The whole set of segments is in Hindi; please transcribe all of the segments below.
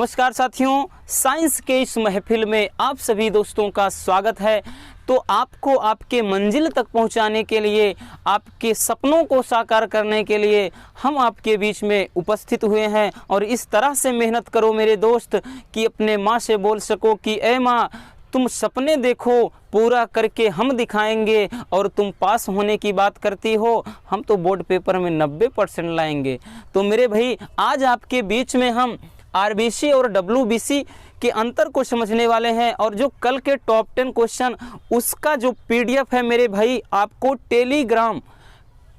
नमस्कार साथियों, साइंस के इस महफिल में आप सभी दोस्तों का स्वागत है। तो आपको आपके मंजिल तक पहुंचाने के लिए, आपके सपनों को साकार करने के लिए हम आपके बीच में उपस्थित हुए हैं। और इस तरह से मेहनत करो मेरे दोस्त कि अपने माँ से बोल सको कि ऐ माँ, तुम सपने देखो, पूरा करके हम दिखाएंगे। और तुम पास होने की बात करती हो, हम तो बोर्ड पेपर में 90% लाएंगे। तो मेरे भाई, आज आपके बीच में हम आरबीसी और डब्ल्यूबीसी के अंतर को समझने वाले हैं। और जो कल के टॉप 10 क्वेश्चन, उसका जो पीडीएफ है मेरे भाई, आपको टेलीग्राम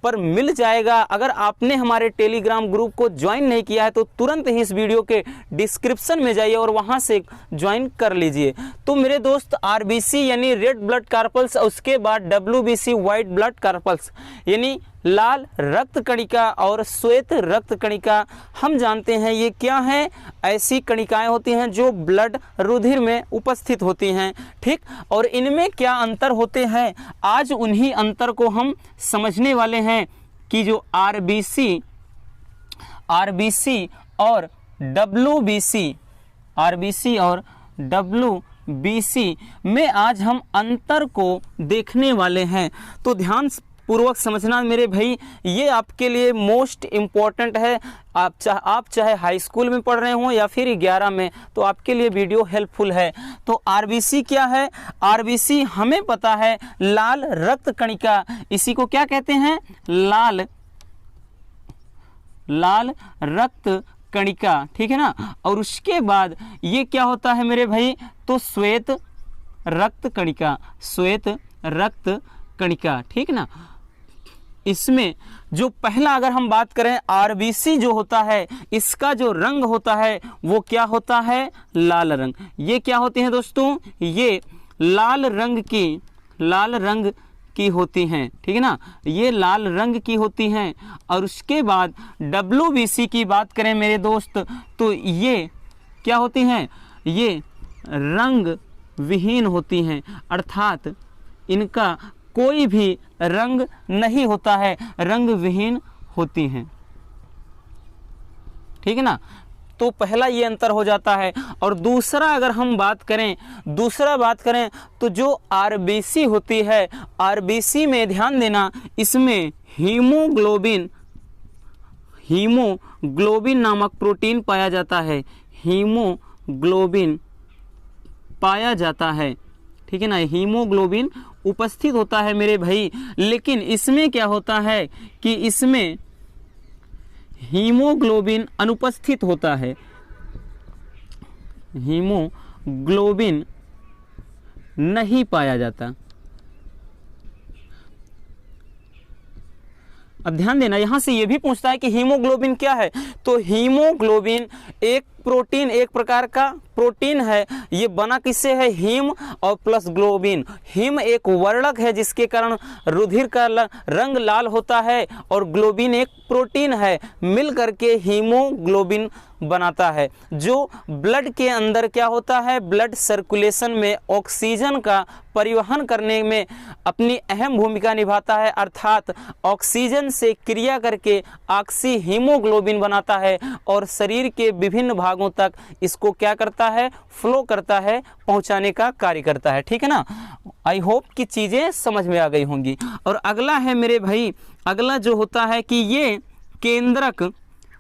पर मिल जाएगा। अगर आपने हमारे टेलीग्राम ग्रुप को ज्वाइन नहीं किया है तो तुरंत ही इस वीडियो के डिस्क्रिप्शन में जाइए और वहां से ज्वाइन कर लीजिए। तो मेरे दोस्त, आरबीसी यानी रेड ब्लड कार्पल्स, उसके बाद डब्ल्यूबीसी व्हाइट ब्लड कार्पल्स यानी लाल रक्त कणिका और श्वेत रक्त कणिका, हम जानते हैं ये क्या है। ऐसी कणिकाएं होती हैं जो ब्लड रुधिर में उपस्थित होती हैं, ठीक। और इनमें क्या अंतर होते हैं, आज उन्हीं अंतर को हम समझने वाले हैं कि जो आरबीसी और डब्ल्यूबीसी में आज हम अंतर को देखने वाले हैं। तो ध्यान पूर्वक समझना मेरे भाई, ये आपके लिए मोस्ट इम्पॉर्टेंट है। आप चाहे हाई स्कूल में पढ़ रहे हो या फिर 11 में, तो आपके लिए वीडियो हेल्पफुल है। तो आरबीसी क्या है? आरबीसी हमें पता है, लाल रक्त कणिका, इसी को क्या कहते हैं? लाल रक्त कणिका, ठीक है ना। और उसके बाद ये क्या होता है मेरे भाई? तो श्वेत रक्त कणिका, ठीक ना। इसमें जो पहला अगर हम बात करें, आरबीसी जो होता है, इसका जो रंग होता है वो क्या होता है? लाल रंग। ये क्या होते हैं दोस्तों? ये लाल रंग की होती हैं, ठीक है ना। ये लाल रंग की होती हैं। और उसके बाद डब्ल्यूबीसी की बात करें मेरे दोस्त, तो ये क्या होती हैं? ये रंग विहीन होती हैं, अर्थात इनका कोई भी रंग नहीं होता है, रंग विहीन होती हैं, ठीक है ना। तो पहला ये अंतर हो जाता है। और दूसरा अगर हम बात करें तो जो आरबीसी होती है, आरबीसी में ध्यान देना, इसमें हीमोग्लोबिन नामक प्रोटीन पाया जाता है। हीमोग्लोबिन पाया जाता है, ठीक है ना। हीमोग्लोबिन उपस्थित होता है मेरे भाई। लेकिन इसमें क्या होता है कि इसमें हीमोग्लोबिन अनुपस्थित होता है। हीमोग्लोबिन नहीं पाया जाता। अब ध्यान देना, यहां से यह भी पूछता है कि हीमोग्लोबिन क्या है। तो हीमोग्लोबिन एक प्रोटीन, एक प्रकार का प्रोटीन है। ये बना किससे है? हीम और प्लस ग्लोबिन। हीम एक वर्णक है जिसके कारण रुधिर का रंग लाल होता है, और ग्लोबिन एक प्रोटीन है, मिल करके हीमोग्लोबिन बनाता है, जो ब्लड के अंदर क्या होता है? ब्लड सर्कुलेशन में ऑक्सीजन का परिवहन करने में अपनी अहम भूमिका निभाता है। अर्थात ऑक्सीजन से क्रिया करके ऑक्सी हीमोग्लोबिन बनाता है और शरीर के विभिन्न भागों तक इसको क्या करता है? फ्लो करता है, पहुंचाने का कार्य करता है, ठीक है ना। आई होप कि चीजें समझ में आ गई होंगी। और अगला है मेरे भाई, अगला जो होता है कि ये केंद्रक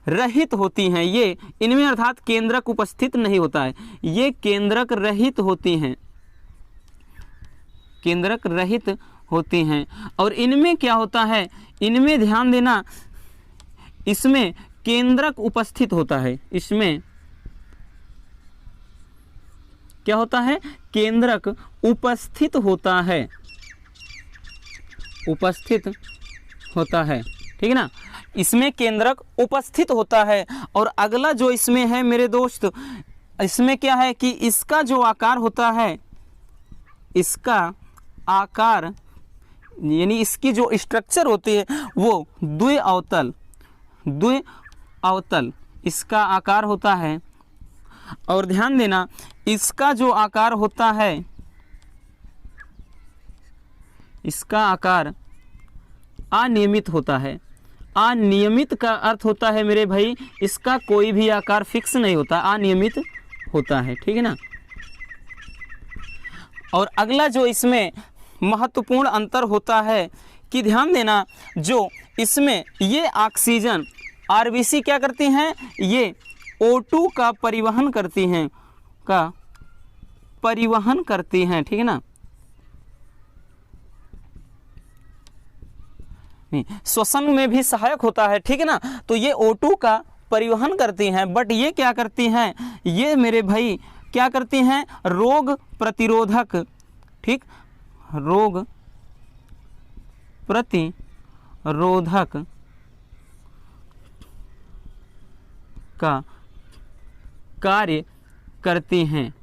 रहित होती हैं। ये इनमें अर्थात केंद्रक उपस्थित नहीं होता है, ये केंद्रक रहित होती हैं, केंद्रक रहित होती हैं। और इनमें क्या होता है? इनमें ध्यान देना, इसमें केंद्रक उपस्थित होता है। इसमें क्या होता है? केंद्रक उपस्थित होता है, ठीक है ना। इसमें केंद्रक उपस्थित होता है। और अगला जो इसमें है मेरे दोस्त, इसमें क्या है कि इसका जो आकार होता है, इसका आकार यानी इसकी जो स्ट्रक्चर होती है वो द्विअवतल इसका आकार होता है। और ध्यान देना, इसका जो आकार होता है, इसका आकार अनियमित होता है। अनियमित का अर्थ होता है मेरे भाई इसका कोई भी आकार फिक्स नहीं होता, अनियमित होता है, ठीक है ना। और अगला जो इसमें महत्वपूर्ण अंतर होता है कि ध्यान देना, जो इसमें ये ऑक्सीजन आरबीसी क्या करती हैं, ये O2 का परिवहन करती हैं, ठीक है ना। श्वसन में भी सहायक होता है, ठीक है ना। तो ये O2 का परिवहन करती हैं, बट ये क्या करती हैं, ये मेरे भाई क्या करती हैं, रोग प्रतिरोधक, ठीक, रोग प्रतिरोधक का कार्य करती हैं।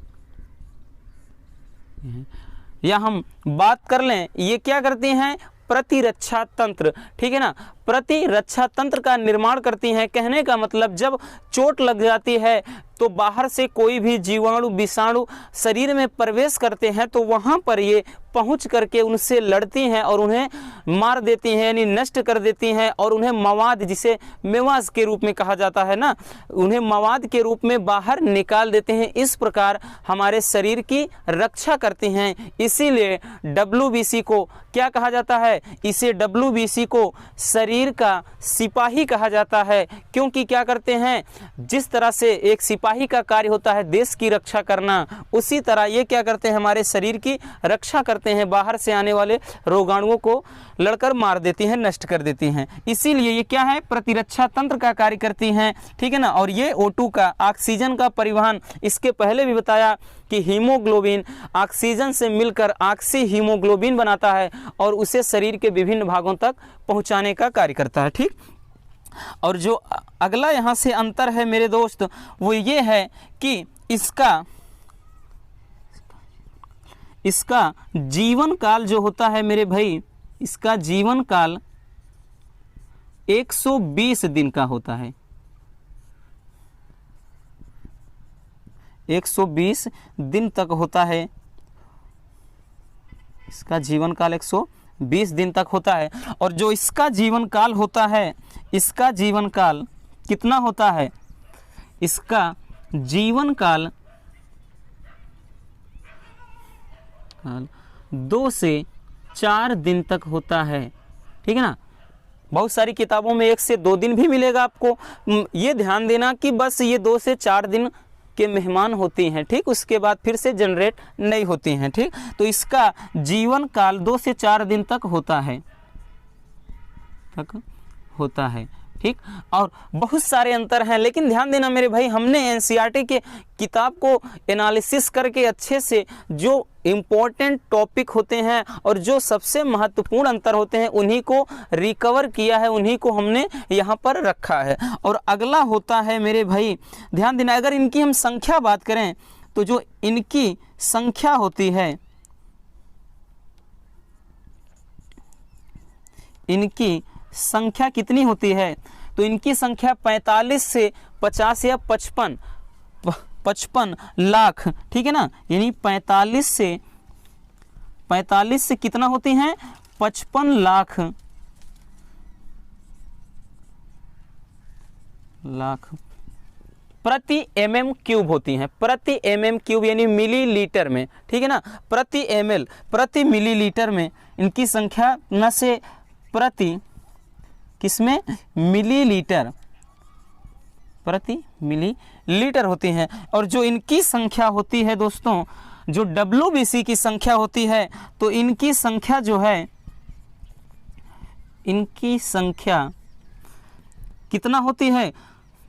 या हम बात कर लें, ये क्या करती हैं, प्रतिरक्षा तंत्र, ठीक है ना, प्रतिरक्षा तंत्र का निर्माण करती हैं। कहने का मतलब जब चोट लग जाती है तो बाहर से कोई भी जीवाणु विषाणु शरीर में प्रवेश करते हैं तो वहाँ पर ये पहुँच करके उनसे लड़ती हैं और उन्हें मार देती हैं, यानी नष्ट कर देती हैं, और उन्हें मवाद, जिसे मेवास के रूप में कहा जाता है ना, उन्हें मवाद के रूप में बाहर निकाल देते हैं। इस प्रकार हमारे शरीर की रक्षा करती हैं। इसीलिए WBC को क्या कहा जाता है, इसे WBC को शरीर का सिपाही कहा जाता है, क्योंकि क्या करते हैं, जिस तरह से एक सिपाही का कार्य होता है देश की रक्षा करना, उसी तरह ये क्या करते हैं, हमारे शरीर की रक्षा करते हैं, बाहर से आने वाले रोगाणुओं को लड़कर मार देती हैं, नष्ट कर देती हैं। इसीलिए ये क्या है, प्रतिरक्षा तंत्र का कार्य करती हैं, ठीक है ना। और ये O2 का, ऑक्सीजन का परिवहन, इसके पहले भी बताया कि हीमोग्लोबिन ऑक्सीजन से मिलकर ऑक्सी हीमोग्लोबिन बनाता है और उसे शरीर के विभिन्न भागों तक पहुंचाने का कार्य करता है, ठीक। और जो अगला यहाँ से अंतर है मेरे दोस्त, वो ये है कि इसका जीवन काल जो होता है मेरे भाई, इसका जीवन काल 120 दिन का होता है, 120 दिन तक होता है, इसका जीवन काल 120 दिन तक होता है। और जो इसका जीवन काल होता है, इसका जीवन काल कितना होता है, इसका जीवन काल 2 से 4 दिन तक होता है, ठीक है ना। बहुत सारी किताबों में 1 से 2 दिन भी मिलेगा आपको। ये ध्यान देना कि बस ये 2 से 4 दिन के मेहमान होती हैं, ठीक, उसके बाद फिर से जनरेट नहीं होती हैं, ठीक। तो इसका जीवन काल 2 से 4 दिन तक होता है, ठीक। और बहुत सारे अंतर हैं, लेकिन ध्यान देना मेरे भाई, हमने NCERT के किताब को एनालिसिस करके अच्छे से जो इम्पोर्टेंट टॉपिक होते हैं और जो सबसे महत्वपूर्ण अंतर होते हैं उन्हीं को रिकवर किया है, उन्हीं को हमने यहाँ पर रखा है। और अगला होता है मेरे भाई, ध्यान देना, अगर इनकी हम संख्या बात करें तो जो इनकी संख्या होती है, इनकी संख्या कितनी होती है, तो इनकी संख्या 45 से 50 या 55 लाख, ठीक है ना। यानी 45 से कितना होती हैं, 55 लाख प्रति mm³ होती हैं, प्रति mm³ यानी मिलीलीटर में, ठीक है ना। प्रति ml, प्रति मिलीलीटर में इनकी संख्या न से प्रति किसमें, मिलीलीटर, प्रति मिलीलीटर होती हैं। और जो इनकी संख्या होती है दोस्तों, जो WBC की संख्या होती है, तो इनकी संख्या जो है, इनकी संख्या कितना होती है,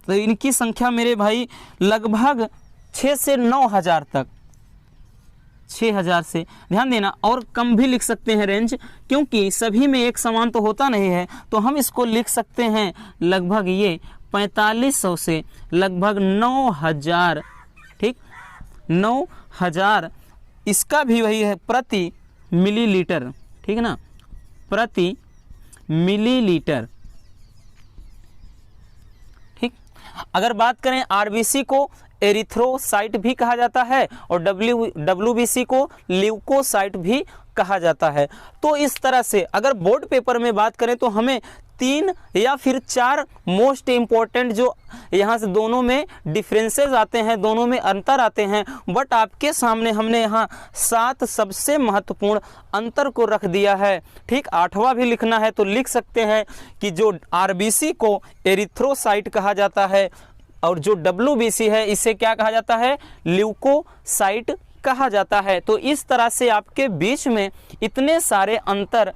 तो इनकी संख्या मेरे भाई लगभग 6 से 9 हज़ार तक, 6000 से, ध्यान देना, और कम भी लिख सकते हैं रेंज, क्योंकि सभी में एक समान तो होता नहीं है, तो हम इसको लिख सकते हैं लगभग ये 4500 से लगभग 9000, ठीक, 9000। इसका भी वही है, प्रति मिलीलीटर, ठीक है ना, प्रति मिलीलीटर, ठीक। अगर बात करें RBC को एरिथ्रोसाइट भी कहा जाता है और WBC को ल्यूकोसाइट भी कहा जाता है। तो इस तरह से अगर बोर्ड पेपर में बात करें तो हमें 3 या फिर 4 मोस्ट इम्पॉर्टेंट जो यहाँ से दोनों में डिफरेंसेस आते हैं, दोनों में अंतर आते हैं, बट आपके सामने हमने यहाँ 7 सबसे महत्वपूर्ण अंतर को रख दिया है। ठीक, 8वां भी लिखना है तो लिख सकते हैं कि जो RBC को एरिथ्रोसाइट कहा जाता है और जो WBC है इसे क्या कहा जाता है, ल्यूकोसाइट कहा जाता है। तो इस तरह से आपके बीच में इतने सारे अंतर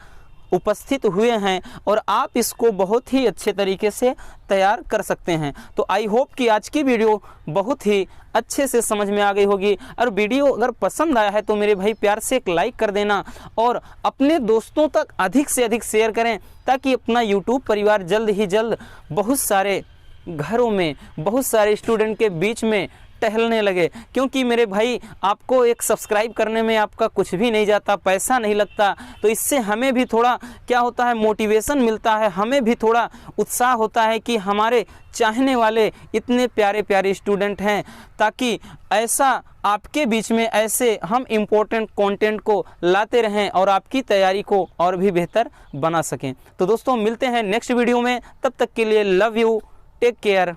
उपस्थित हुए हैं और आप इसको बहुत ही अच्छे तरीके से तैयार कर सकते हैं। तो आई होप कि आज की वीडियो बहुत ही अच्छे से समझ में आ गई होगी। और वीडियो अगर पसंद आया है तो मेरे भाई प्यार से एक लाइक कर देना और अपने दोस्तों तक अधिक से अधिक शेयर करें, ताकि अपना यूट्यूब परिवार जल्द ही जल्द बहुत सारे घरों में, बहुत सारे स्टूडेंट के बीच में टहलने लगे। क्योंकि मेरे भाई आपको एक सब्सक्राइब करने में आपका कुछ भी नहीं जाता, पैसा नहीं लगता, तो इससे हमें भी थोड़ा क्या होता है, मोटिवेशन मिलता है, हमें भी थोड़ा उत्साह होता है कि हमारे चाहने वाले इतने प्यारे प्यारे स्टूडेंट हैं, ताकि ऐसा आपके बीच में ऐसे हम इम्पोर्टेंट कंटेंट को लाते रहें और आपकी तैयारी को और भी बेहतर बना सकें। तो दोस्तों मिलते हैं नेक्स्ट वीडियो में, तब तक के लिए लव यू, टेक केयर।